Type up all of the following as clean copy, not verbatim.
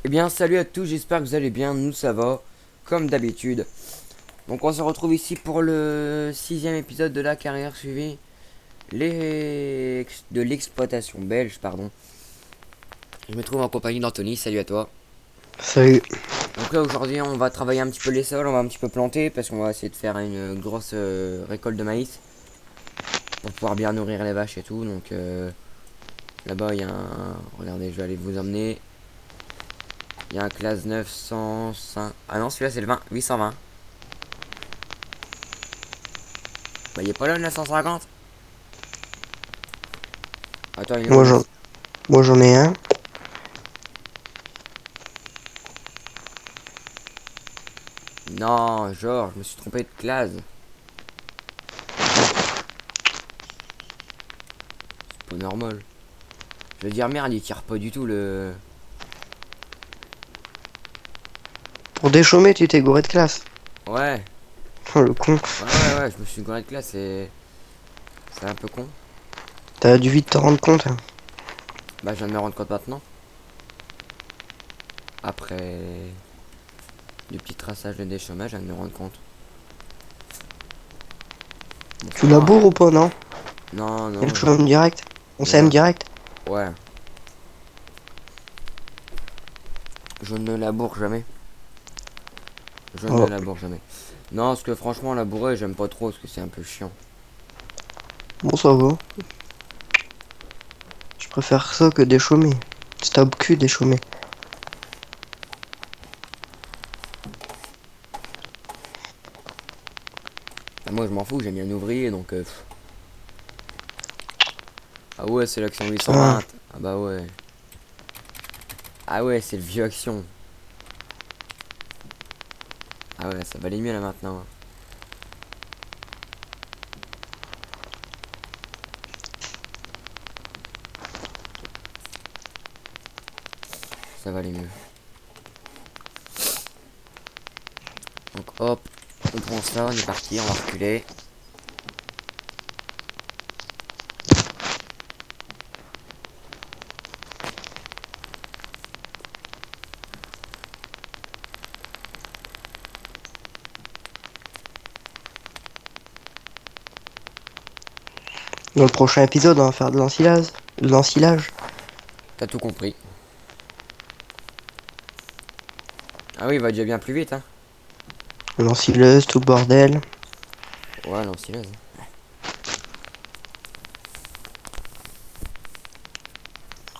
Eh bien, salut à tous, j'espère que vous allez bien, nous ça va, comme d'habitude. Donc on se retrouve ici pour le sixième épisode de la carrière suivie de l'exploitation belge, pardon. Je me trouve en compagnie d'Anthony, salut à toi. Salut. Donc là aujourd'hui on va travailler un petit peu les sols, on va un petit peu planter parce qu'on va essayer de faire une grosse récolte de maïs pour pouvoir bien nourrir les vaches et tout. Donc là-bas il y a un... Regardez, je vais aller vous emmener. Il y a un classe 905... Ah non, celui-là c'est le 20, 820. Bah il est pas là le 950. Attends, il est où Moi le... j'en, moi j'en ai un. Non, genre, je me suis trompé de classe. C'est pas normal. Je veux dire, merde, il tire pas du tout le... Pour déchômer, tu t'es gouré de classe. Ouais, Oh, le con. ouais, je me suis gouré de classe et... C'est un peu con. T'as dû vite te rendre compte, hein. Bah, je viens de me rendre compte maintenant. Après... Du petit traçage de déchômage, je viens de me rendre compte. Bon, c'est Tu pas grave. laboures ou pas, non? Non, Il y a non, le chômage direct. On sème ouais, direct. ouais. Je ne laboure jamais. Je ne Oh. laboure jamais. Non, parce que franchement, labourer, j'aime pas trop parce que c'est un peu chiant. Bon, ça va. Je préfère ça que déchômer. C'est top cul déchômer. Ah, moi, je m'en fous, j'ai mis un ouvrier, donc... Ah ouais, c'est l'action Putain. 820. Ah bah ouais. Ah ouais, c'est le vieux action. Ah ouais, ça va aller mieux là maintenant. Ça va aller mieux. Donc hop, on prend ça, on est parti, on va reculer. Dans le prochain épisode, on va faire de l'ensilage. De l'ensilage. T'as tout compris. Ah oui, il va déjà bien plus vite, hein. L'ensileuse, tout le bordel. Ouais, l'ensileuse.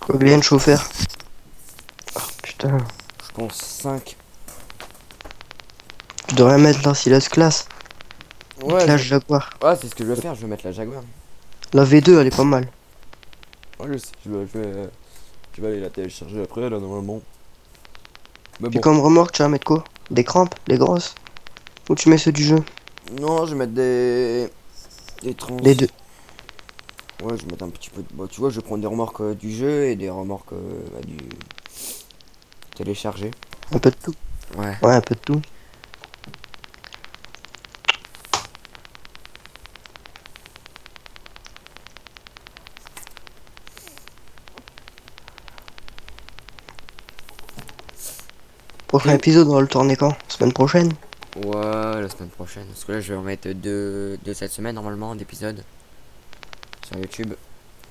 Combien de chauffeurs? Putain. Je pense 5. Tu devrais mettre l'ensileuse classe. Ouais, Classe Jaguar. ouais, c'est ce que je vais faire, je vais mettre la Jaguar. La V2, elle est pas mal. Ouais, je sais, je vais aller la télécharger après, là, normalement. Mais Puis bon. comme remorque, tu vas mettre quoi? Des crampes? Les grosses? Ou tu mets ceux du jeu? Non, je vais mettre des... Des trans... Les deux. Ouais, je vais mettre un petit peu... Bah, tu vois, je vais prendre des remorques du jeu et des remorques du... téléchargé. Un peu de tout. Ouais. Ouais, un peu de tout. T'es Prochain où? épisode, on va le tourner quand? Semaine prochaine? Ouais, la semaine prochaine. Parce que là, je vais en mettre deux cette semaine, normalement, d'épisodes sur YouTube.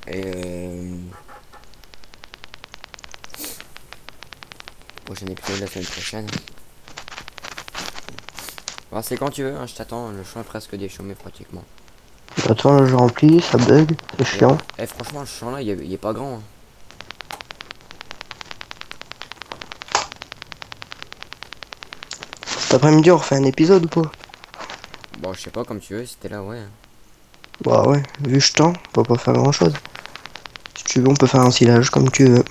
Et prochain épisode la semaine prochaine. Alors, c'est quand tu veux, hein, je t'attends. Le champ est presque déchaumé, pratiquement. Attends, là, je remplis, ça bug, c'est Et, chiant. franchement, le champ là, il est pas grand, hein. Cet après-midi, on refait un épisode ou pas? Bon, je sais pas, comme tu veux, si t'es là, ouais. Bah ouais, vu je tends, on va pas faire grand-chose. Si tu veux, on peut faire un ensilage comme tu veux.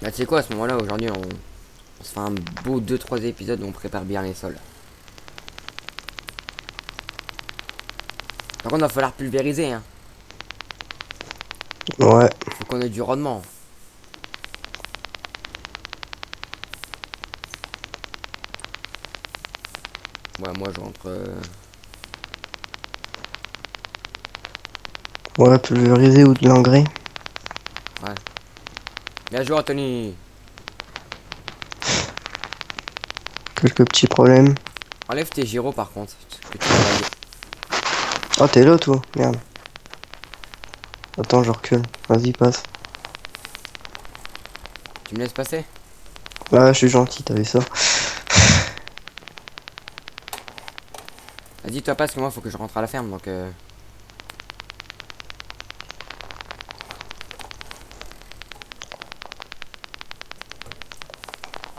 Bah, tu sais quoi, à ce moment-là, aujourd'hui, on se fait un beau deux trois épisodes où on prépare bien les sols. Par contre, il va falloir pulvériser, hein. Ouais. Faut qu'on ait du rendement. Ouais, moi, je rentre. Ouais, pulvériser ou de l'engrais. Ouais. Bien joué, Anthony. quelques petits problèmes. Enlève tes gyros par contre. Que tu vas laguer. Oh, t'es là, toi? Merde. Attends, je recule. Vas-y, passe. Tu me laisses passer? Ouais, je suis gentil, t'avais ça. Vas-y, toi passe, que moi faut que je rentre à la ferme donc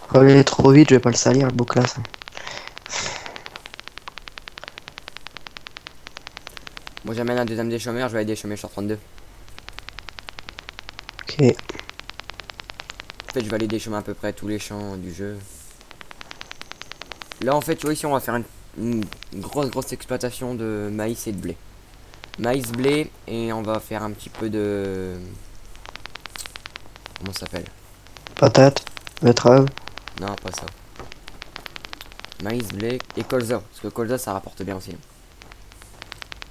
Faut aller trop vite, je vais pas le salir, le beau classe. moi j'amène un deuxième des chômeurs, je vais aller des chômeurs sur 32. Ok. En fait, je vais aller des chemins à peu près tous les champs du jeu. Là, en fait, tu vois, ici, on va faire une grosse exploitation de maïs et de blé. Maïs, blé, et on va faire un petit peu de... Comment ça s'appelle? Patate, betterave. Non, pas ça. Maïs, blé et colza. Parce que colza, ça rapporte bien aussi.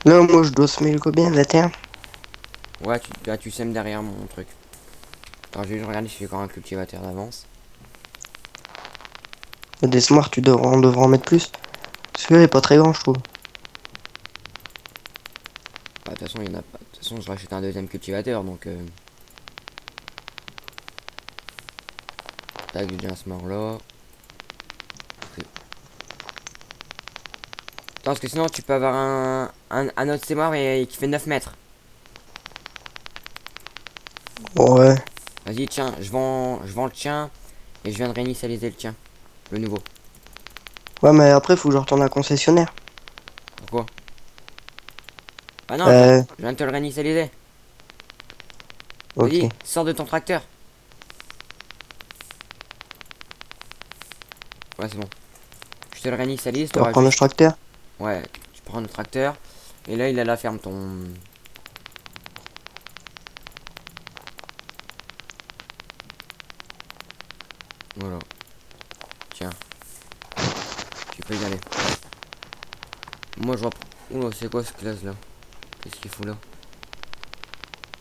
Là, moi, je dois semer le combien, 21? Ouais, tu sèmes derrière mon truc. Attends, je vais juste regarder si j'ai encore un cultivateur d'avance. Des smart, on devrait en mettre plus. Celui-là est pas très grand, je trouve. Bah, de toute façon, il y en a pas. De toute façon, je rachète un deuxième cultivateur, donc... Tac, j'ai déjà un smart là. Attends, parce que sinon, tu peux avoir un autre sémar et qui fait 9 mètres. Ouais. Vas-y, tiens, je vends le tien et je viens de réinitialiser le tien. Le nouveau. Ouais, mais après, faut que je retourne à la concessionnaire. Pourquoi? Ah non, Euh, je viens de te le réinitialiser. ok. Vas-y, sors de ton tracteur. Ouais, c'est bon. Je te le réinitialise, On va t'auras reprendre le juste... tracteur. Ouais, tu prends le tracteur. Et là, il a la ferme, ton... Voilà. Tiens, tu peux y aller. Moi, je reprends... Oula, c'est quoi ce classe là? Qu'est-ce qu'il fout là?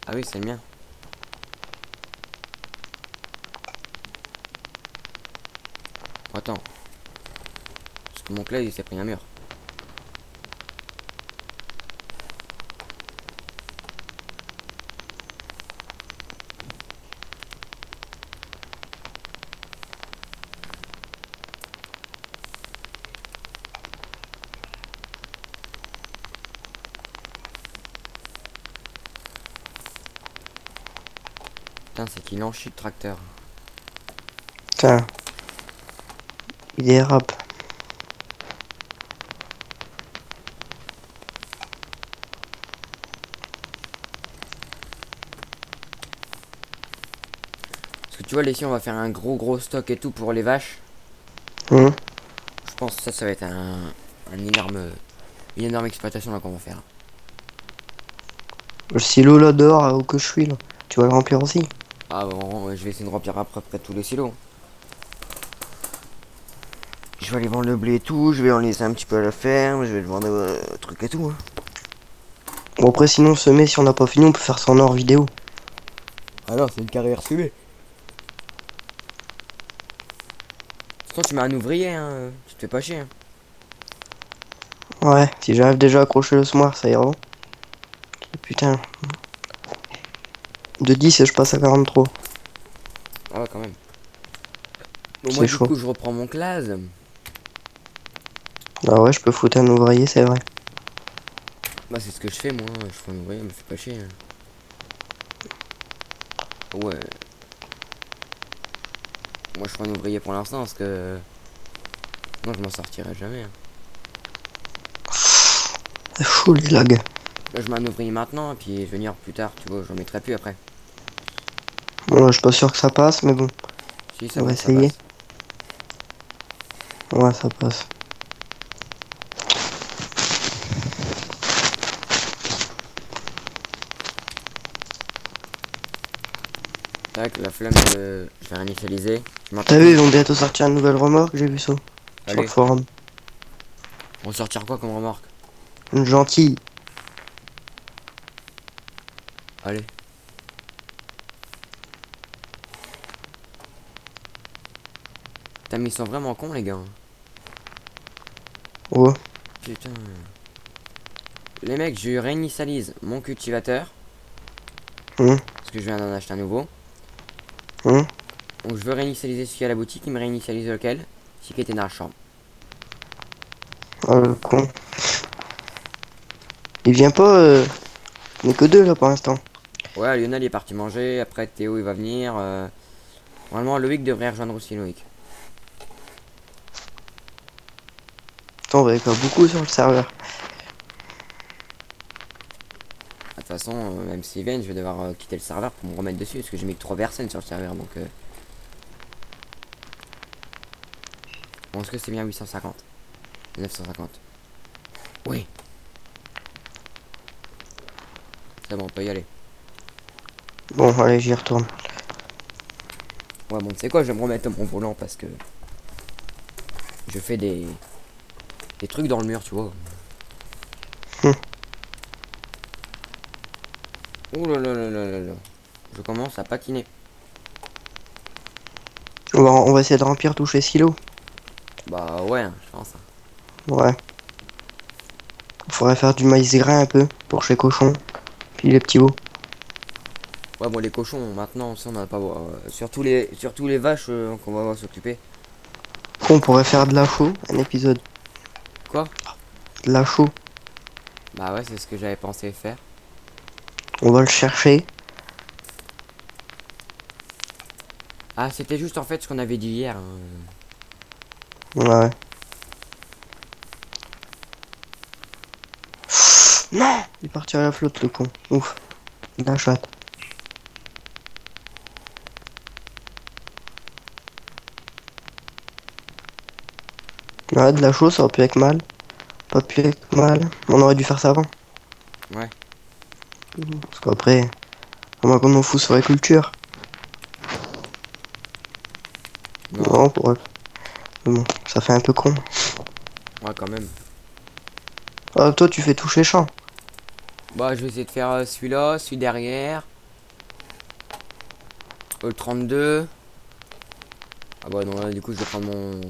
Ah oui, c'est le mien. Attends. Parce que mon classe, il s'est pris un mur. Putain, c'est qu'il en chie le tracteur. Tiens. Il dérape. Parce que tu vois, là, ici, on va faire un gros stock et tout pour les vaches. Hum. Je pense que ça va être une énorme exploitation là qu'on va faire. Le silo là dehors, là où que je suis là. Tu vas le remplir aussi. Ah bon, je vais essayer de remplir à peu près tous les silos. Je vais aller vendre le blé et tout, je vais en laisser un petit peu à la ferme, je vais le vendre truc et tout. Hein. Bon, après, sinon, semer, si on n'a pas fini, on peut faire ça en hors vidéo. Ah non, c'est une carrière fumée. Sinon tu mets un ouvrier, hein. Tu te fais pas chier. Hein. Ouais, si j'arrive déjà à accrocher le smart, ça ira. Putain. De 10 et je passe à 43. Ah ouais, quand même. Bon, moi C'est du chaud. coup, je reprends mon classe. Ah ouais, je peux foutre un ouvrier, c'est vrai. Bah, c'est ce que je fais, moi. Je fais un ouvrier, me fais pas chier. Hein. Ouais. Moi, je fais un ouvrier pour l'instant parce que. Non, je m'en sortirai jamais. Hein. C'est fou les lags. Là, je mets un ouvrier maintenant, et puis venir plus tard, tu vois, j'en mettrai plus après. Bon, là, je suis pas sûr que ça passe, mais bon, Si, c'est on va bon, ça essayer. passe. Ouais, ça passe. Tac, la flamme, je vais réinitialiser. Je T'as vu, m'entends. ils vont bientôt sortir une nouvelle remorque, j'ai vu ça. Sur le Allez, forum. on va sortir quoi comme remorque? Une gentille. Allez. Putain, mais ils sont vraiment cons, les gars. Hein. Ouais. Putain. Les mecs, je réinitialise mon cultivateur. Hum, Parce que je viens d'en acheter un nouveau. hum. Donc je veux réinitialiser celui à la boutique. Il me réinitialise lequel? Celui qui était dans la chambre. Ah, le con. Il vient pas, on est que deux là pour l'instant. Ouais, Lionel il est parti manger. Après Théo il va venir. Normalement Loïc devrait rejoindre aussi Loïc. Attends, on va être beaucoup sur le serveur. De toute façon, même s'ils viennent, je vais devoir quitter le serveur pour me remettre dessus. Parce que j'ai mis que 3 personnes sur le serveur. Donc bon, est-ce que c'est bien 850? 950. Oui. C'est bon, on peut y aller. Bon, allez, j'y retourne. Ouais, bon, tu sais quoi, je vais me remettre mon volant parce que je fais des trucs dans le mur, tu vois. Hum. Ouh là là là là là là. Je commence à patiner. On va essayer de remplir tous les silos. Bah ouais, hein, je pense. Ouais. Faudrait faire du maïs grain un peu pour chez cochon. Puis les petits veaux. Ouais, bon, les cochons, maintenant, ça, on n'a pas. Surtout les vaches qu'on va avoir s'occuper. On pourrait faire de la chaux, un épisode. Quoi? De la chaux. Bah ouais, c'est ce que j'avais pensé faire. On va le chercher. Ah, c'était juste en fait ce qu'on avait dit hier, hein. Ouais. Non! Il est parti à la flotte, le con. Ouf. La chatte. Ouais, de la chaux, ça aurait pu être mal. Pas pu être mal. On aurait dû faire ça avant. Ouais. Parce qu'après, à moins qu'on en fout sur la culture. Non. Non, pour... Mais bon, ça fait un peu con. Ouais, quand même. Ah, toi, tu fais toucher champ. Bah, je vais essayer de faire celui-là, celui derrière. Le 32. Ah bah non, là, du coup, je vais prendre mon.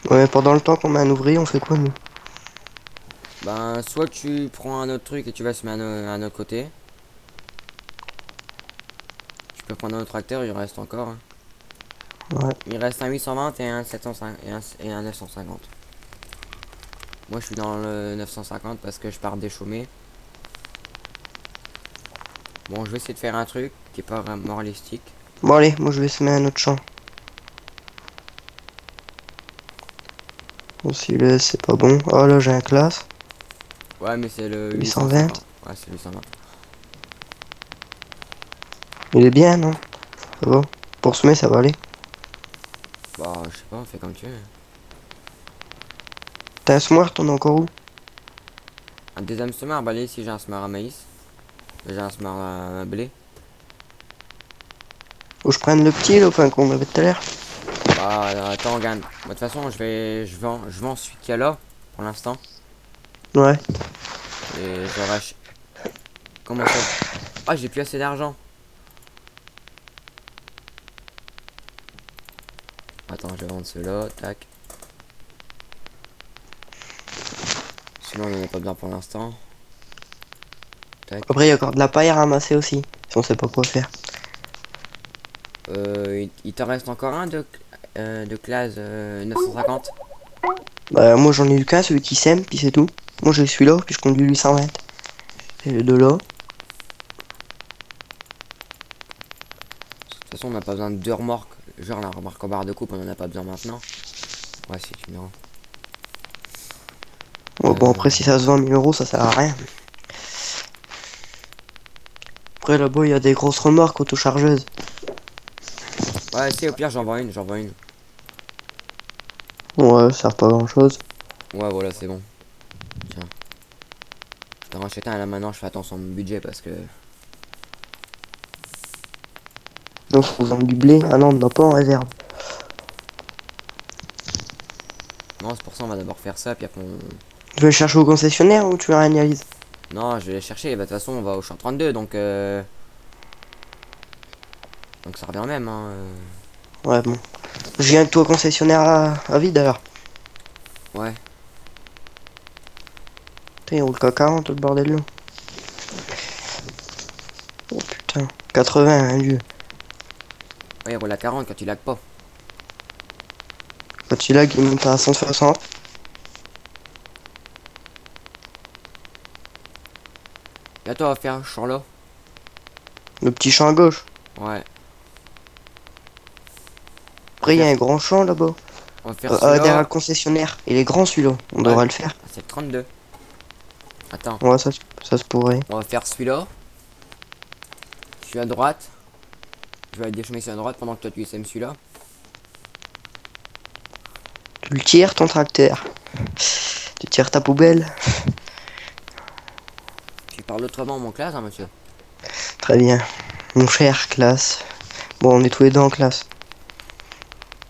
Ouais, pendant le temps qu'on met un ouvrier, on fait quoi, nous? Ben, soit tu prends un autre truc et tu vas se mettre à un autre côté. Tu peux prendre un autre tracteur, il reste encore, hein. Ouais. Il reste un 820 et un 750 et un 950. Moi, je suis dans le 950 parce que je pars déchaumer. Bon, je vais essayer de faire un truc qui est pas vraiment réalistique. Bon, allez, moi, je vais semer un autre champ. Bon, si le c'est pas bon. Oh, là, j'ai un classe. Ouais, mais c'est le 820. 850. Ouais, c'est le 820. Il est bien, non? Ça va. Pour semer, ça va aller. Bah, je sais pas, on fait comme tu veux. T'as un semoir, t'en as encore où? Un deuxième semeur, bah, allez, ici, j'ai un semeur à maïs. J'ai un semeur à blé. Faut que je prenne le petit, là, enfin, qu'on avait tout à l'heure. Bah, attends, regarde. Bah, de toute façon, je vends celui qu'il y a là, pour l'instant. Ouais. Et je rach... Comment ça? Ah, j'ai plus assez d'argent. Attends, je vais vendre ceux-là, tac. Sinon, on en a pas besoin pour l'instant. Tac. Après, il y a encore de la paille à ramasser aussi. Si on sait pas quoi faire. Il t'en reste encore un de classe 950. Bah, moi, j'en ai eu qu'un, celui qui sème, puis c'est tout. Moi, j'ai celui-là, puis je conduis 820. Et les deux là. De toute façon, on n'a pas besoin de deux remorques. Genre la remorque en barre de coupe, on en a pas besoin maintenant. Ouais, si tu me rends. Bon, bon, après, si ça se vend 1000 euros, ça sert à rien. Après, là-bas, il y a des grosses remorques autochargeuses. Ouais, si, au pire, j'en vois une. Ouais, ça sert pas à grand-chose. Ouais, voilà, c'est bon. Tiens. Je t'en rachète un là maintenant, je fais attention à mon budget parce que. Donc, faut vendre du blé. Ah non, on n'a pas en réserve. Non, c'est pour ça, on va d'abord faire ça, puis après on. Tu veux le chercher au concessionnaire ou tu veux réanalyse? Non, je vais les chercher, bah de toute façon, on va au champ 32, donc. Donc ça revient au même, hein. Ouais, bon. Je viens avec toi au concessionnaire à vide alors. Ouais. Putain, il roule qu'à 40 le bordel là. Oh putain. 80, hein, vieux. Ouais, il roule à 40 quand tu lag pas. Quand il lag, il monte à 160. Et toi, on va faire un champ là. Le petit champ à gauche. Ouais. On va Après, il y a faire, un grand champ là-bas. on va faire Derrière celui-là. le concessionnaire. Il est grand celui-là. On Ouais, devra le faire. c'est le 32. Attends, Ouais, ça se pourrait. on va faire celui-là. Je suis à droite. Je vais aller déchaîner sur la droite pendant que toi tu sèmes celui-là. Tu le tires ton tracteur. Tu tires ta poubelle. Tu parles autrement mon classe, hein, monsieur. Très bien. Mon cher classe. Bon, on est tous les deux en classe.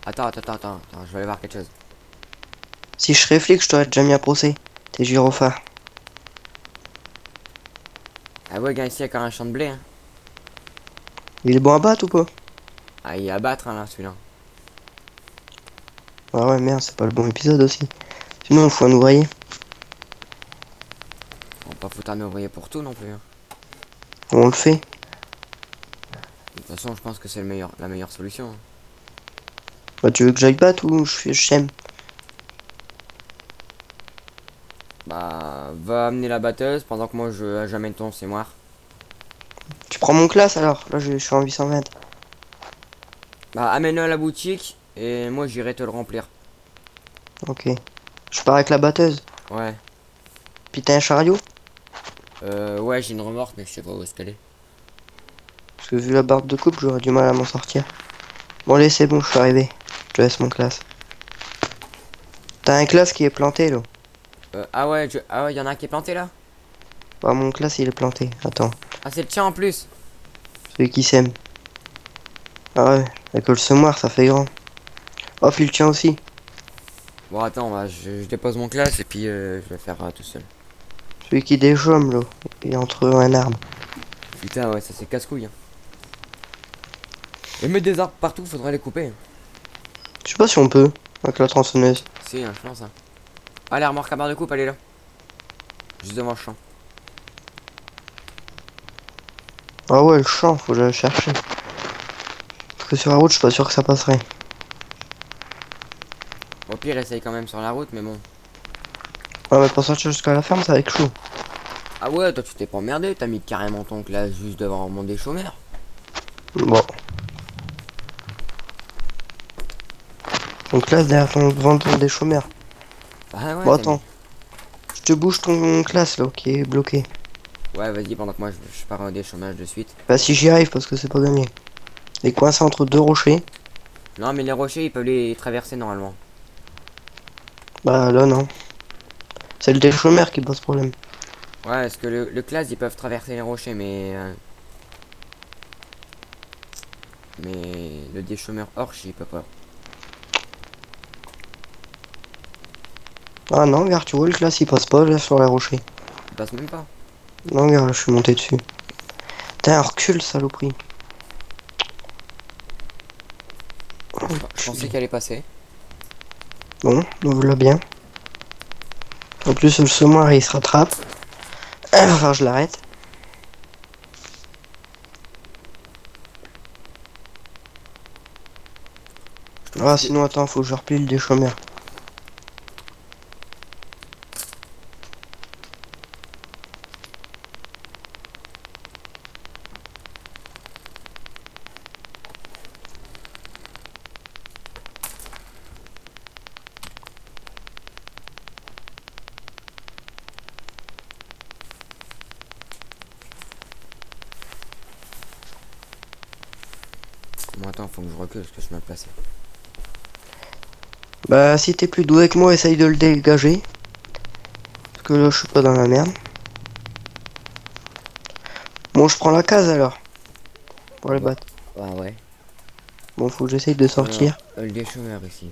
Attends, je vais aller voir quelque chose. Si je serais flic, je t'aurais déjà mis à procès. T'es gyrophare. Ah ouais, gars, ici il y a encore un champ de blé. Hein. Il est bon à battre ou pas? Ah, il est à battre hein, là, celui-là. Ah ouais, merde, c'est pas le bon épisode aussi. Sinon, il faut un ouvrier. On va pas foutre un ouvrier pour tout non plus. Hein. On le fait. De toute façon, je pense que c'est la meilleure solution. Hein. Bah, tu veux que j'aille battre ou je sème? Bah, va amener la batteuse pendant que moi j'amène ton sémoir. Tu prends mon classe alors? Là, je suis en 820. Bah, amène-le à la boutique et moi j'irai te le remplir. Ok. Je pars avec la batteuse. Ouais. Puis t'as un chariot? Ouais, j'ai une remorque, mais je sais pas où est-ce qu'elle est. Parce que vu la barre de coupe, j'aurais du mal à m'en sortir. Bon, allez, c'est bon, je suis arrivé. Je te laisse mon classe. T'as un classe qui est planté là. Ah ouais, y en a un qui est planté là? Bah, mon classe il est planté. Attends. Ah, c'est le tien en plus. Celui qui sème. Ah ouais, avec le semoir, ça fait grand. Oh, puis le tien aussi. Bon, attends, bah, je dépose mon classe et puis je vais faire tout seul. Celui qui déchaume là. Il est entre un arbre. Putain, ouais, ça c'est casse-couille. Hein. Et mettre des arbres partout, faudrait les couper. Hein. Je sais pas si on peut. Avec la tronçonneuse. Si, hein, je pense. Hein. Ah, la remorque à barre de coupe, elle est là. Juste devant le champ. Ah ouais, le champ, faut que j'aille chercher. Parce que sur la route, je suis pas sûr que ça passerait. Au pire, essaye quand même sur la route, mais bon. Ouais, mais pour sortir jusqu'à la ferme, ça va être chaud. Ah ouais, toi tu t'es pas emmerdé, t'as mis carrément ton classe juste devant mon des chômeurs. Bon. Donc là, derrière ton ventre des chômeurs. Ah ouais, Bon, t'as mis. attends. Je te bouge ton classe là, qui est bloqué. Ouais, vas-y, pendant que moi je pars au déchômage de suite. Bah, si j'y arrive, parce que c'est pas gagné. Il est coincé entre deux rochers. Non, mais les rochers ils peuvent les traverser normalement. Bah, là, non. C'est le déchômeur qui pose problème. Ouais, parce que le classe ils peuvent traverser les rochers, mais le déchômeur Orch il peut pas. Ah non, regarde, tu vois, le classe il passe pas là sur les rochers. Il passe même pas. Non, regarde, là, je suis monté dessus. T'as un recul, saloperie. Je pensais qu'elle allait passer. Bon, donc voilà bien. En plus, le semoir il se rattrape. Enfin, je l'arrête. Je trouve Ah, que sinon, attends, faut que je replie le déchômeur. Bon, attends, faut que je recule parce que je suis mal placé. Bah, si t'es plus doué que moi, essaye de le dégager. Parce que là, je suis pas dans la merde. Bon, je prends la case alors. Pour les Bah, battre. ah ouais. Bon, faut que j'essaye de Alors, sortir. le déchômeur ici.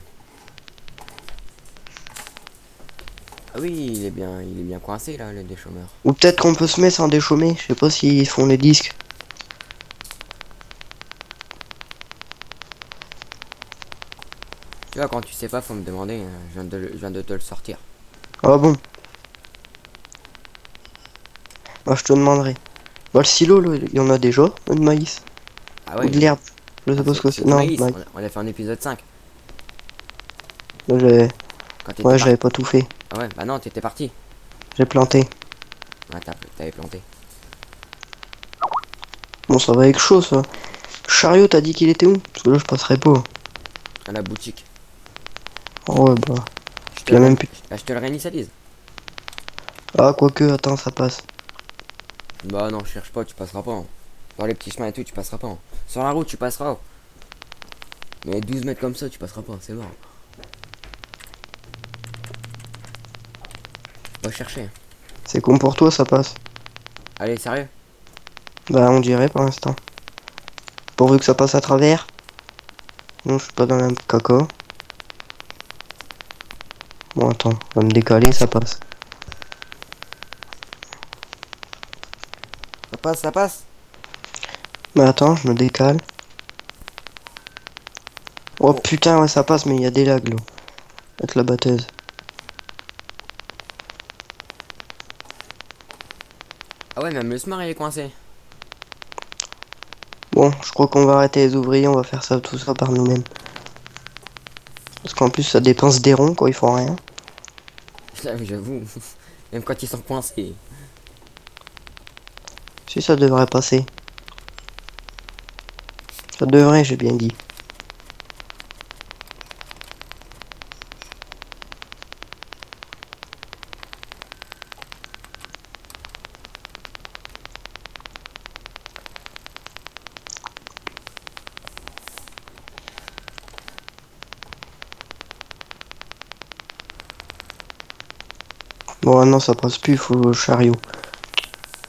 Ah oui, il est bien coincé là, le déchômeur. Ou peut-être qu'on peut se mettre sans déchômer. Je sais pas s'ils font les disques. Tu vois, quand tu sais pas, faut me demander. Hein. Je viens de te le sortir. Ah bon? Bah, je te demanderai. Bah, le silo, là, il y en a déjà, de maïs. Ah Ou ouais, de l'herbe. Je sais ah, pas ce que c'est c'est. du Non, maïs. maïs. On a fait un épisode 5 Moi, j'avais... quand t'étais Ouais, parti. j'avais pas tout fait. Ah ouais, bah non, t'étais parti. J'ai planté. Ah, t'avais planté. Bon, ça va être chaud, ça. Chariot, t'as dit qu'il était où? Parce que là, je passerai pas. À la boutique. Oh, ouais, bah. Je te Puis y le, a même plus. je te le réinitialise. Ah, quoique, attends, ça passe. Bah non, cherche pas, tu passeras pas. Hein. Dans les petits chemins et tout, tu passeras pas. Hein. Sur la route, tu passeras. Mais 12 mètres comme ça, tu passeras pas, c'est mort. Va chercher. C'est con pour toi, ça passe. Allez, sérieux? Bah, on dirait pour l'instant. Pourvu que ça passe à travers. Non, je suis pas dans la caca. Bon, attends, on va me décaler, ça passe. Ça passe, ça passe. Bah, attends, je me décale. Oh Bon. putain, ouais, ça passe, mais il y a des lags, là. Avec la batteuse. Ah ouais, même le smart il est coincé. Bon, je crois qu'on va arrêter les ouvriers, on va faire ça tout ça par nous-mêmes. Parce qu'en plus, ça dépense des ronds, quoi, ils font rien. J'avoue. Même quand ils sont coincés. Si ça devrait passer. Ça devrait, j'ai bien dit. Bon, non, ça passe plus, faut le chariot.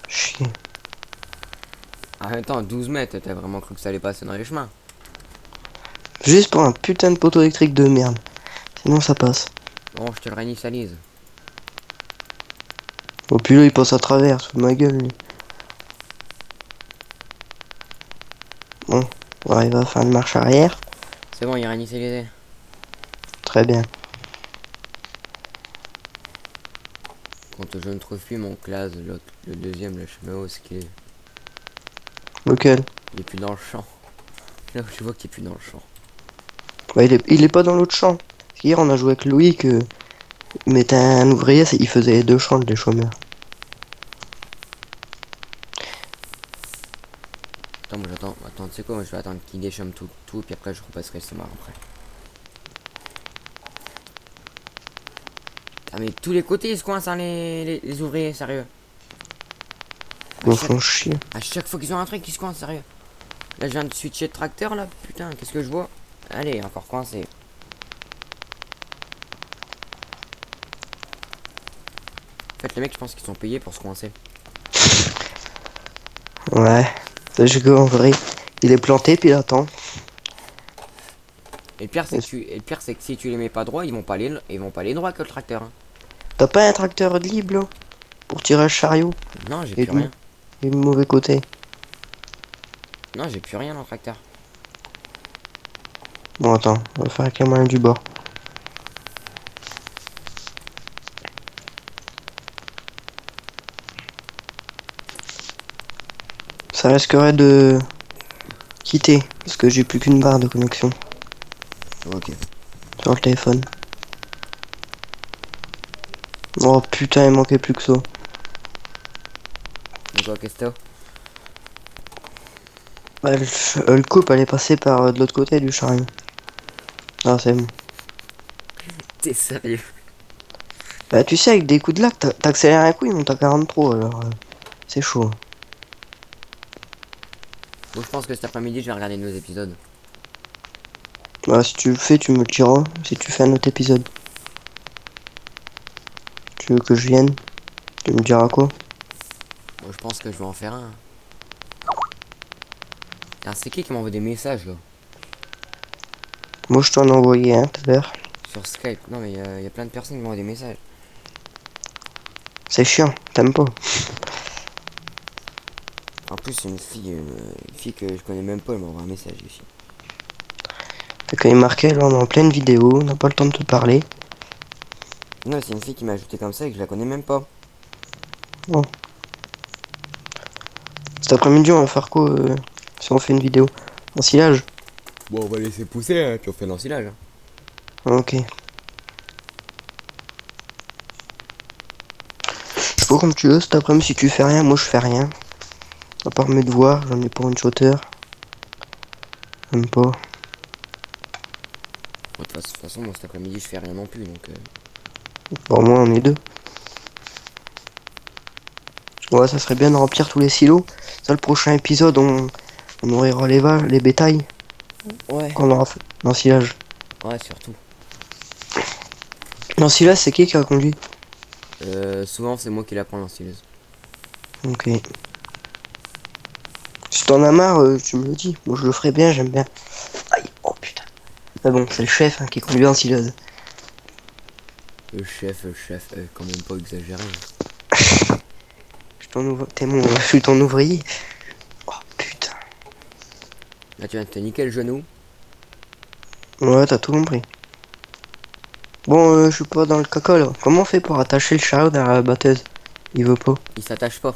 Chier. En même temps, 12 mètres, t'as vraiment cru que ça allait passer dans les chemins? Juste pour un putain de poteau électrique de merde. Sinon, ça passe. Bon, je te le réinitialise. Au puis là, il passe à travers, sous ma gueule, lui. Bon, on arrive à faire une marche arrière. C'est bon, il est réinitialisé. Très bien. Quand je ne trouve plus mon classe, le deuxième, le chemin ce qui est. Lequel? Il est plus dans le champ. Là où je vois qu'il est plus dans le champ. Bah, il est pas dans l'autre champ. Hier, on a joué avec Loïc. Il mettait un ouvrier, il faisait les deux champs, les chômeurs. Attends, moi j'attends. Attends, tu sais quoi, moi je vais attendre qu'il déchame tout, puis après je repasserai le smart après. Ah mais tous les côtés ils se coincent hein, les ouvriers, sérieux. Ils me font chier. À chaque fois qu'ils ont un truc, ils se coincent, sérieux. Là je viens de switcher de tracteur là, putain, qu'est-ce que je vois? Allez, encore coincé. En fait les mecs je pense qu'ils sont payés pour se coincer. Ouais. Ça, j'ai compris. Il est planté, puis il attend. Et le pire c'est que si tu les mets pas droit, ils vont pas aller droit que le tracteur. Hein. T'as pas un tracteur de libre, là? Pour tirer le chariot? Non, j'ai Et plus rien. du mauvais côté. Non, j'ai plus rien dans le tracteur. Bon, attends, on va faire avec la moyen du bord. Ça risquerait de quitter, parce que j'ai plus qu'une barre de connexion Ok. sur le téléphone. Oh putain, il manquait plus que ça. Donc quoi, qu'est-ce que t'as? Bah, le coupe, elle est passée par de l'autre côté du chariot. Ah, c'est bon. T'es sérieux? Bah, tu sais, avec des coups de lac, t'accélères un coup, il monte à 43, alors c'est chaud. Bon, je pense que cet après-midi, je vais regarder nos épisodes. Bah, si tu le fais, tu me le diras. Si tu fais un autre épisode. Tu veux que je vienne? Tu me diras quoi? Bon, je pense que je vais en faire un. Ah, c'est qui m'envoie des messages là? Moi, je t'en ai envoyé un tout à l'heure. Sur Skype. Non, mais y a plein de personnes qui m'envoient des messages. C'est chiant, t'aimes pas? En plus, c'est une fille que je connais même pas, elle m'envoie un message ici. Et quand il marquait, là, on est en pleine vidéo, on n'a pas le temps de te parler. Non, c'est une fille qui m'a ajouté comme ça et que je la connais même pas. Oh. Cet après-midi, on va faire quoi si on fait une vidéo? Ensilage? Bon, on va laisser pousser, hein, puis on fait l'ensilage. Hein. Ok. Je sais pas comme tu veux, cet après-midi, si tu fais rien, moi je fais rien. À part mes devoirs, j'en ai pour une shotter. Même pas. Bon, de toute façon, moi cet après-midi, je fais rien non plus, donc. Bon, moi, on est deux. Ouais, ça serait bien de remplir tous les silos. Ça, le prochain épisode, on nourrira les bétails Ouais. quand on aura fait l'ensilage. Ouais, surtout. L'ensilage, c'est qui a conduit? Souvent, c'est moi qui la prends l'ensileuse. Ok. Si t'en as marre, tu me le dis. Moi, je le ferai bien, j'aime bien. Aïe, oh putain. Mais bon, c'est le chef qui conduit l'ensileuse. Le chef, quand même pas exagéré. Je suis ton ouvrier. Oh putain. Là, tu viens de te niquer le genou. Ouais, t'as tout compris. Bon, je suis pas dans le caca là. Comment on fait pour attacher le chariot derrière la batteuse? Il veut pas. Il s'attache pas.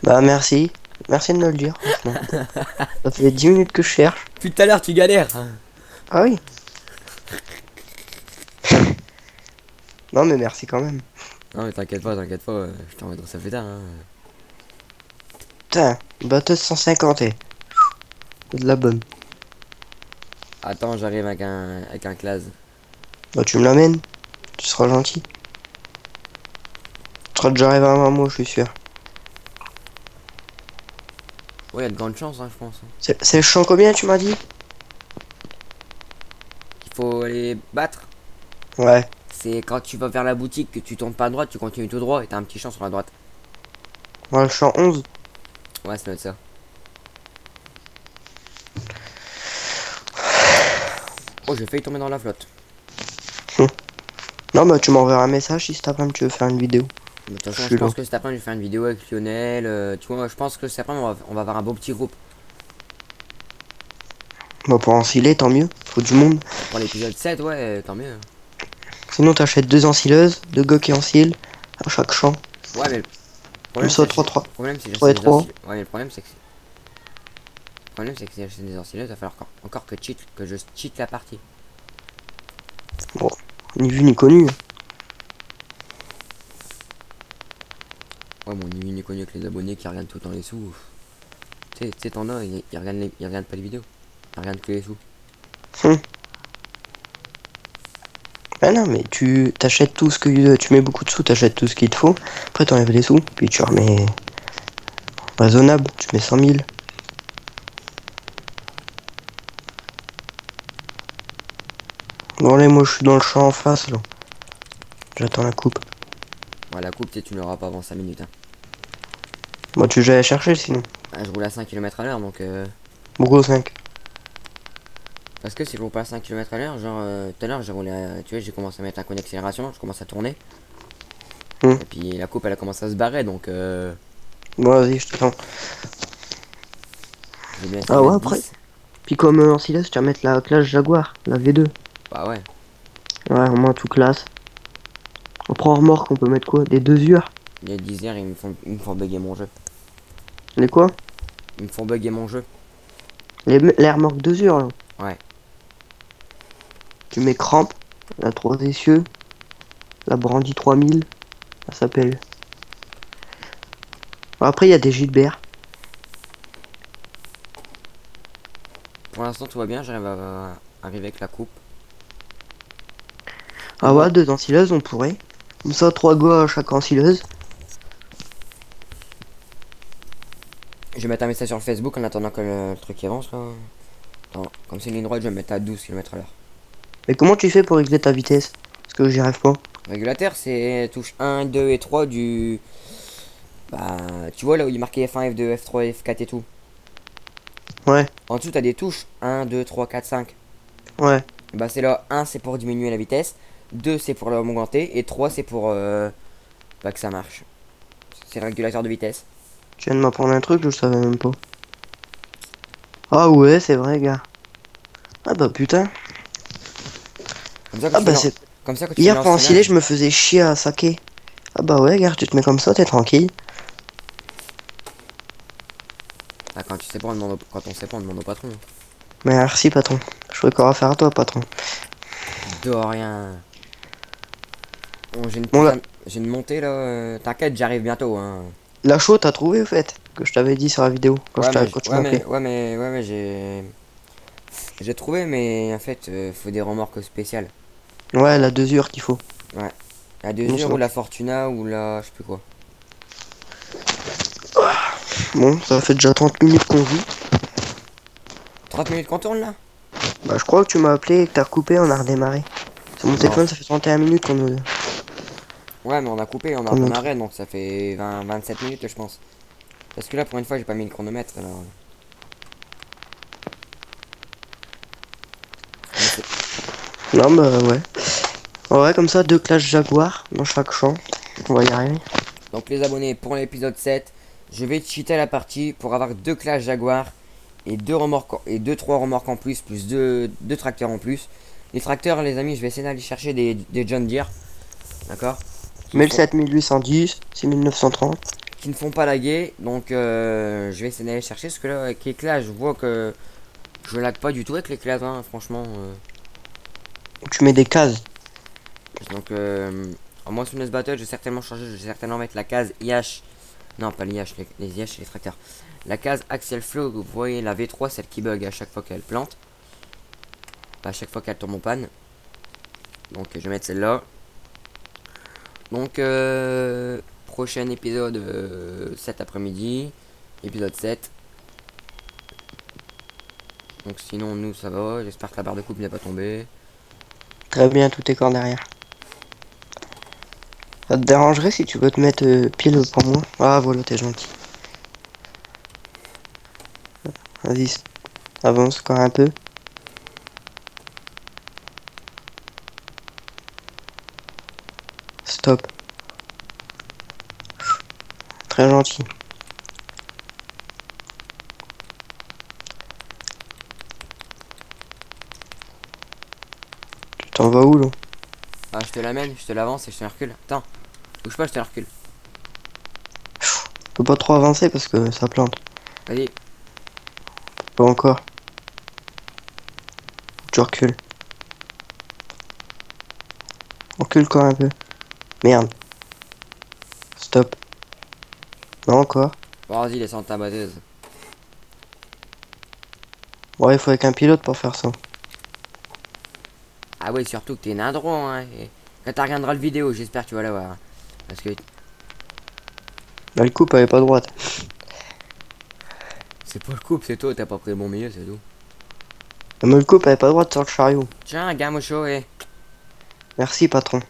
Bah merci. Merci de me le dire, franchement. Ça fait 10 minutes que je cherche. Depuis tout à l'heure, tu galères. Hein. Ah oui. Non mais merci quand même. Non, mais t'inquiète pas, je t'en mettrai ça fait tard. Hein. Putain, batteuse 150 c'est de la bonne. Attends, j'arrive avec un classe. Bah tu me l'amènes. Tu seras gentil. Tu seras déjà arrivé avant moi, je suis sûr. Ouais, y a de grandes chances, hein, je pense. Hein. C'est le champ combien tu m'as dit? Il faut aller battre. Ouais. C'est quand tu vas vers la boutique que tu tournes pas à droite, tu continues tout droit et t'as un petit champ sur la droite. Ouais, le champ 11. Ouais, ça doit être ça. Oh, j'ai failli tomber dans la flotte. Non bah tu m'enverras un message si cet après-midi tu veux faire une vidéo. De toute façon, suis je pense là. que cet après-midi, je vais faire une vidéo avec Lionel. Tu vois, je pense que cet après-midi, on va avoir un beau petit groupe. Bah pour ensiler, tant mieux. Faut du monde. Pour l'épisode 7, ouais, tant mieux. Sinon t'achètes deux ensileuses, deux gars qui ensilent à chaque champ. Ouais, mais le Comme problème, ça, c'est 3-3. le problème, c'est que 3 et 3. Ouais, mais le problème, c'est que si j'achète des ensileuses, il va falloir encore que je cheat la partie. Bon, ni vu ni connu. Ouais, bon, ni vu ni connu que les abonnés qui regardent tout le temps les sous. Tu sais, t'en as, ils regardent pas les vidéos. Ils regardent que les sous. Ah non, mais tu t'achètes tout ce que tu mets beaucoup de sous, t'achètes tout ce qu'il te faut. Après, t'enlèves les sous, puis tu remets raisonnable. Tu mets 100 000. Bon, allez, moi je suis dans le champ en face là. J'attends la coupe. Ouais, la coupe, tu l'auras pas avant 5 minutes. Hein. Moi, tu j'allais chercher sinon. Ah, je roule à 5 km à l'heure donc. Beaucoup 5. Parce que si je roule pas à 5 km à l'heure, genre tout à l'heure j'ai roulé tu vois, j'ai commencé à mettre un coup d'accélération, je commence à tourner. Et puis la coupe elle a commencé à se barrer donc Bon, vas-y, je t'attends. j'ai bien Ah essayé de ouais, mettre après. 10. Puis comme en silence, tu vas mettre la classe Jaguar, la V2. Bah ouais. Ouais, au moins tout classe. Après en remorque, on peut mettre quoi? Des 2 heures. Les 10 heures ils me font bugger mon jeu. Les quoi? Ils me font bugger mon jeu. Les remorques 2 heures là. Ouais. Tu mets crampe, la 3 essieux, la Brandy 3000, ça s'appelle. Après, il y a des Gilbert. Pour l'instant tout va bien, j'arrive à arriver avec la coupe. Ah Bon. ouais, deux ensileuses, on pourrait. Comme ça, 3 gars à chaque ensileuse. Je vais mettre un message sur le Facebook en attendant que le truc avance là. Attends, comme c'est une ligne droite, je vais me mettre à 12 km à l'heure. Mais comment tu fais pour régler ta vitesse? Parce que j'y arrive pas. Régulateur, c'est touche 1, 2 et 3 du. Bah, tu vois là où il est marqué F1, F2, F3, F4 et tout. Ouais, En dessous, t'as des touches 1, 2, 3, 4, 5. ouais. Bah, c'est là 1, c'est pour diminuer la vitesse. 2, c'est pour l'augmenter. Et 3, c'est pour bah, que ça marche. C'est le régulateur de vitesse. Tu viens de m'apprendre un truc, je savais même pas. Ah ouais, c'est vrai, gars. Ah bah putain. Comme ça, Ah bah c'est. comme ça, quand tu Hier fais pour ensiler, l'ensilage, je me faisais chier à saquer. Ah bah ouais, gars, tu te mets comme ça, t'es tranquille. sait pas, quand on sait pas, on demande au patron. Merci, patron. Je ferai encore affaire à toi, patron. De rien. Bon, Bon, là, j'ai une montée là. T'inquiète, j'arrive bientôt. Hein. la chaux, t'as trouvé, au fait? Que je t'avais dit sur la vidéo, quand tu m'appelais. J'ai trouvé, mais en fait, faut des remorques spéciales. Ouais, la 2 heures qu'il faut. Ouais. La Non, 2 heures ça ou va. la Fortuna ou la. Je sais plus quoi. Bon, ça fait déjà 30 minutes qu'on joue. 30 minutes qu'on tourne là? Bah, je crois que tu m'as appelé et que t'as recoupé, on a redémarré. Sur mon Non. téléphone, ça fait 31 minutes Ouais, mais on a coupé, on a qu'on un entre. arrêt, donc ça fait 27 minutes, je pense. Parce que là, pour une fois, j'ai pas mis le chronomètre. Alors. Mais c'est- Non, bah, ouais. Ouais, comme ça, 2 classes Jaguar dans chaque champ. On va y arriver. Donc, les abonnés, pour l'épisode 7, je vais cheater la partie pour avoir 2 classes Jaguar et 2 remorques et 3 remorques en plus 2 tracteurs en plus. Les tracteurs, les amis, je vais essayer d'aller chercher des John Deere, d'accord, qui Mais le font 7810, 6930. qui ne font pas laguer. Donc, je vais essayer d'aller chercher parce que là, avec les classes, je vois que je lag pas du tout avec les classes, hein, franchement. Tu mets des cases. Donc, en moi, sur Battle, je vais certainement changer, je vais certainement mettre la case IH. Non, pas l'IH, les IH et les tracteurs. La case Axel Flow, vous voyez la V3, celle qui bug à chaque fois qu'elle plante. À chaque fois qu'elle tombe en panne. Donc, je vais mettre celle-là. Donc, prochain épisode 7 après-midi. Épisode 7. Donc, sinon, nous, ça va. J'espère que la barre de coupe n'est pas tombée. Très bien, tout est corps derrière. Ça te dérangerait si tu veux te mettre pile pour moi? Ah, voilà, t'es gentil. Vas-y, avance encore un peu. Stop. Très gentil. Tu t'en vas où, là? Ah, je te l'amène, je te l'avance et je te recule. Attends, bouge pas, je te recule. Je peux pas trop avancer parce que ça plante. Vas-y, Pas encore. Tu recules. Recule encore un peu. Merde. Stop. Non, encore. bon, vas-y, descends ta batteuse. Ouais, il faut avec un pilote pour faire ça. Ah oui, surtout que t'es nain droit, hein. Et quand tu regarderas le vidéo, j'espère que tu vas l'avoir. Parce que Là, le coupe, elle est pas droite. c'est pas le couple, c'est toi, t'as pas pris le bon milieu, c'est tout. Mais le coupe, elle est pas droite sur le chariot. Tiens, gamme au chaud, et Merci, patron.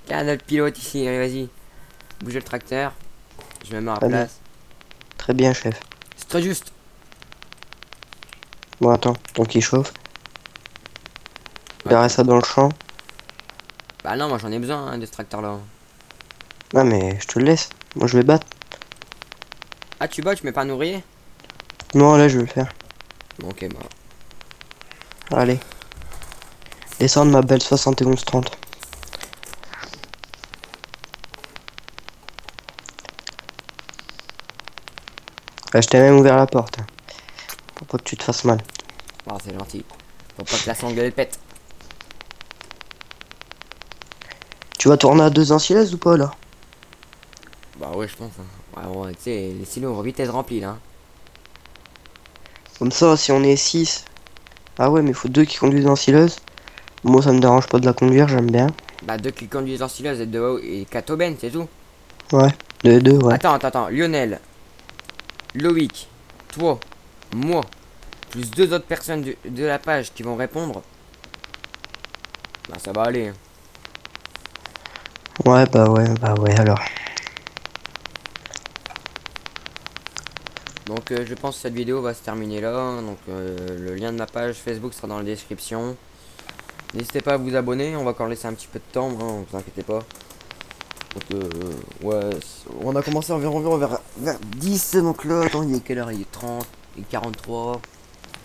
tiens, notre pilote ici, allez, vas-y. Bougez le tracteur. Je me mets en Très bien. place. Très bien, chef. C'est très juste. Bon, attends. Donc, il chauffe. Ouais, Derrière ça dans le champ. bah non, moi j'en ai besoin hein, de ce tracteur-là. Non, mais je te le laisse. Moi, je vais battre. Ah, tu bats, tu mets pas un ouvrier? Non, là, je vais le faire. Bon, ok, bah. Allez. Descendre ma belle 7130. Je t'ai même ouvert la porte. Pour pas que tu te fasses mal. Oh, c'est gentil. Faut pas que la sangle elle pète. Tu vas tourner à 2 ancillaise ou pas, là? Bah ouais, je pense. Hein. Ouais, bon, tu sais, les silos vont vite être remplis là. Hein. Comme ça, si on est 6. Ah ouais, mais il faut 2 qui conduisent ancillaise. Moi, ça me dérange pas de la conduire, j'aime bien. Bah, deux qui conduisent en silos et deux et 4 aubaines, c'est tout. Ouais. 2 ouais. Attends. Lionel, Loïc, toi, moi, plus 2 autres personnes de la page qui vont répondre. Bah, ça va aller. Hein. Bah ouais, alors. Donc, je pense que cette vidéo va se terminer là. Donc, le lien de ma page Facebook sera dans la description. N'hésitez pas à vous abonner. On va encore laisser un petit peu de temps. Hein, vous inquiétez pas. Donc, ouais, on a commencé environ vers 10. Donc là, attends, il est quelle heure? Il est 30 et 43.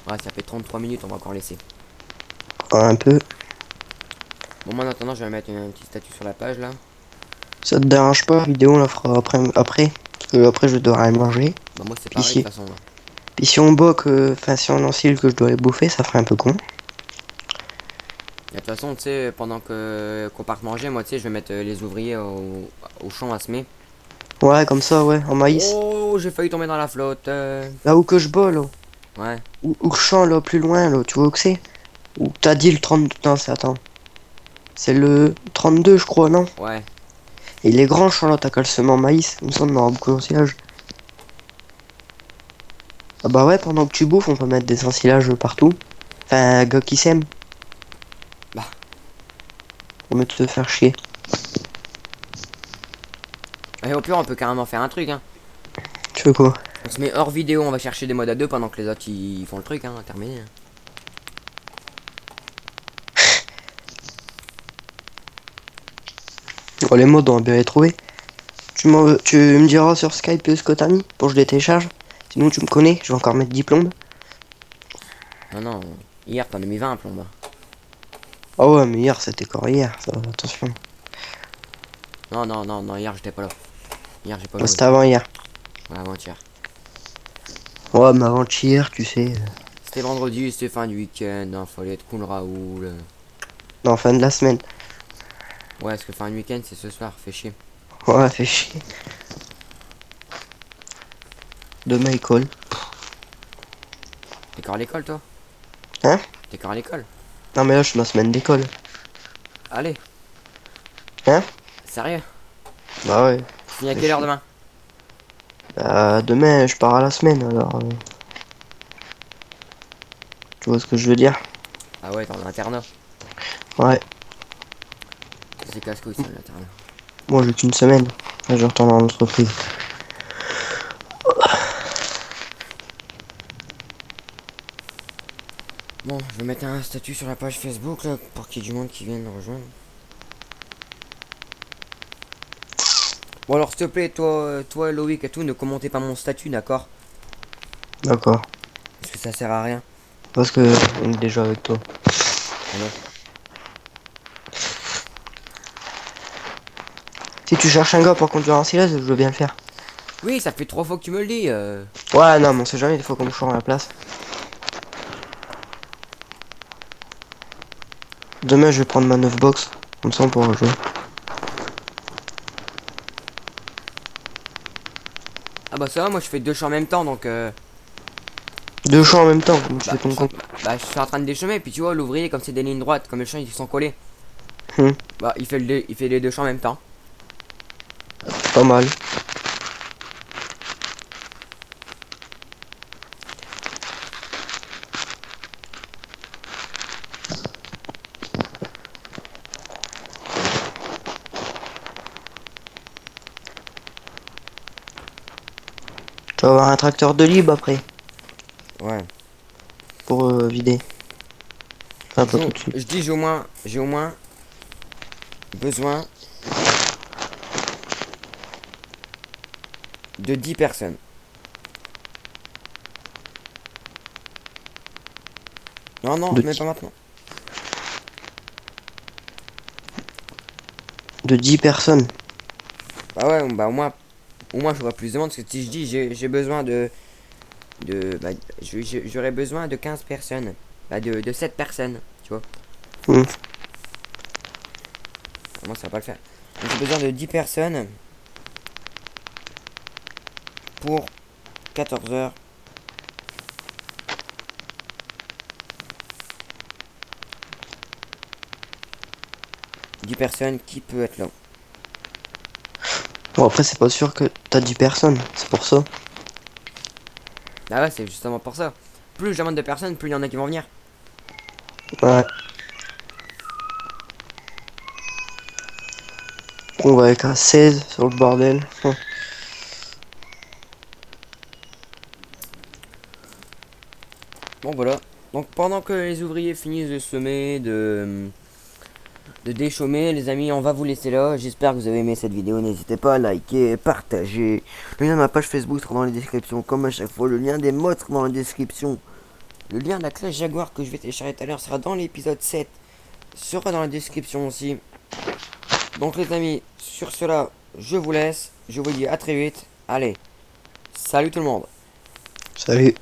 Ouais, ça fait 33 minutes. On va encore laisser. Un peu. Bon, moi en attendant, je vais mettre un petit statut sur la page là. Ça te dérange pas, la vidéo, on la fera après. Parce que après, je vais devoir aller manger. Bah, moi c'est Puis pareil de ici. toute façon. Là. Puis si on boque, enfin si on encile que je dois les bouffer, ça ferait un peu con. Et de toute façon, tu sais, pendant que qu'on parte manger, moi, tu sais, je vais mettre les ouvriers au champ à semer. Ouais, comme ça, ouais, en maïs. Oh, j'ai failli tomber dans la flotte. Là où que je bats, là. Ouais, Où le champ, là, plus loin, là, tu vois où que c'est? Où t'as dit le 30... Non, c'est attends. C'est le 32, je crois, non? ouais. Et les grands champs, là, t'as qu'à le semer en maïs. Comme ça, on aura beaucoup d'ensilage. Ah bah ouais, pendant que tu bouffes, on peut mettre des ensilages partout. Enfin, un gars qui sème. Bah, Pour mieux te faire chier. et au pire, on peut carrément faire un truc, hein. Tu veux quoi? On se met hors vidéo, on va chercher des modes à deux pendant que les autres ils font le truc, hein, terminé. Oh, les modes, on va bien les trouver. Tu me diras sur Skype ce que t'as mis pour que je les télécharge. Sinon, tu me connais, je vais encore mettre 10 plombes. Non, non, hier t'en as mis 20 un plomb. Ah ouais, mais hier, c'était encore hier, ça, attention. Non, non, non, non, hier j'étais pas là. Hier j'ai pas Ouais, joué. c'était avant hier. Ouais, avant-hier. Ouais, mais avant-hier, tu sais. C'était vendredi, c'était fin du week-end, hein, fallait être cool Raoul. Non, fin de la semaine. Ouais, parce que fin du week-end c'est ce soir, fait chier. Ouais, fait chier. Demain, école. T'es encore à l'école toi? Hein? T'es encore à l'école? Non, mais là, je suis ma semaine d'école. Allez, Hein? sérieux? Bah ouais. Tu finis à Fait quelle heure chier. demain? Demain, je pars à la semaine, alors. Tu vois ce que je veux dire? Ah ouais, t'es en internat. Ouais. C'est casse-couille ça, l'internat. Moi, j'ai qu'une semaine. Là, je retourne en entreprise. Bon, je vais mettre un statut sur la page Facebook là, pour qu'il y ait du monde qui vienne nous rejoindre. Bon alors s'il te plaît, toi Loïc et tout, ne commentez pas mon statut, d'accord? D'accord. Parce que ça sert à rien. Parce que on est déjà avec toi. Ah non. Si tu cherches un gars pour conduire en silence, je veux bien le faire. Oui, ça fait 3 fois que tu me le dis. Ouais, non, mais on sait jamais, des fois qu'on me change à la place. Demain, je vais prendre ma 9 box. Comme ça, on pourra jouer. Ah bah ça va, moi je fais 2 champs en même temps donc Deux champs en même temps, comme tu bah fais ton con. je suis en train de déchaumer, puis tu vois l'ouvrier comme c'est des lignes droites, comme les champs ils sont collés. Hum, Bah il fait les 2 champs en même temps. pas mal. Tu vas avoir un tracteur de libre après, Ouais. pour vider. Enfin, pas tout Disons, de suite. je dis j'ai au moins besoin de 10 personnes. Non, non, De, même dix- pas maintenant. de 10 personnes. Bah ouais, bah au moins j'aurai plus de monde, parce que si je dis j'ai besoin bah, j'aurais besoin de 15 personnes. Bah de 7 personnes, tu vois. Hum. Moi ça va pas le faire. Donc, j'ai besoin de 10 personnes pour 14 heures. Dix personnes qui peut être là. Bon, après, c'est pas sûr que t'as 10 personnes. C'est pour ça. Ah ouais, c'est justement pour ça. Plus je demande de personnes, plus il y en a qui vont venir. Ouais. On va avec un 16 sur le bordel. Bon voilà. Donc pendant que les ouvriers finissent de semer, de déchaumer, les amis, on va vous laisser là. J'espère que vous avez aimé cette vidéo. N'hésitez pas à liker, partager. Le lien de ma page Facebook sera dans la description, comme à chaque fois. Le lien des mods sera dans la description. Le lien de la classe Jaguar que je vais télécharger tout à l'heure sera dans l'épisode 7. Sera dans la description aussi. Donc les amis, sur cela, je vous laisse. Je vous dis à très vite. Allez, salut tout le monde. Salut.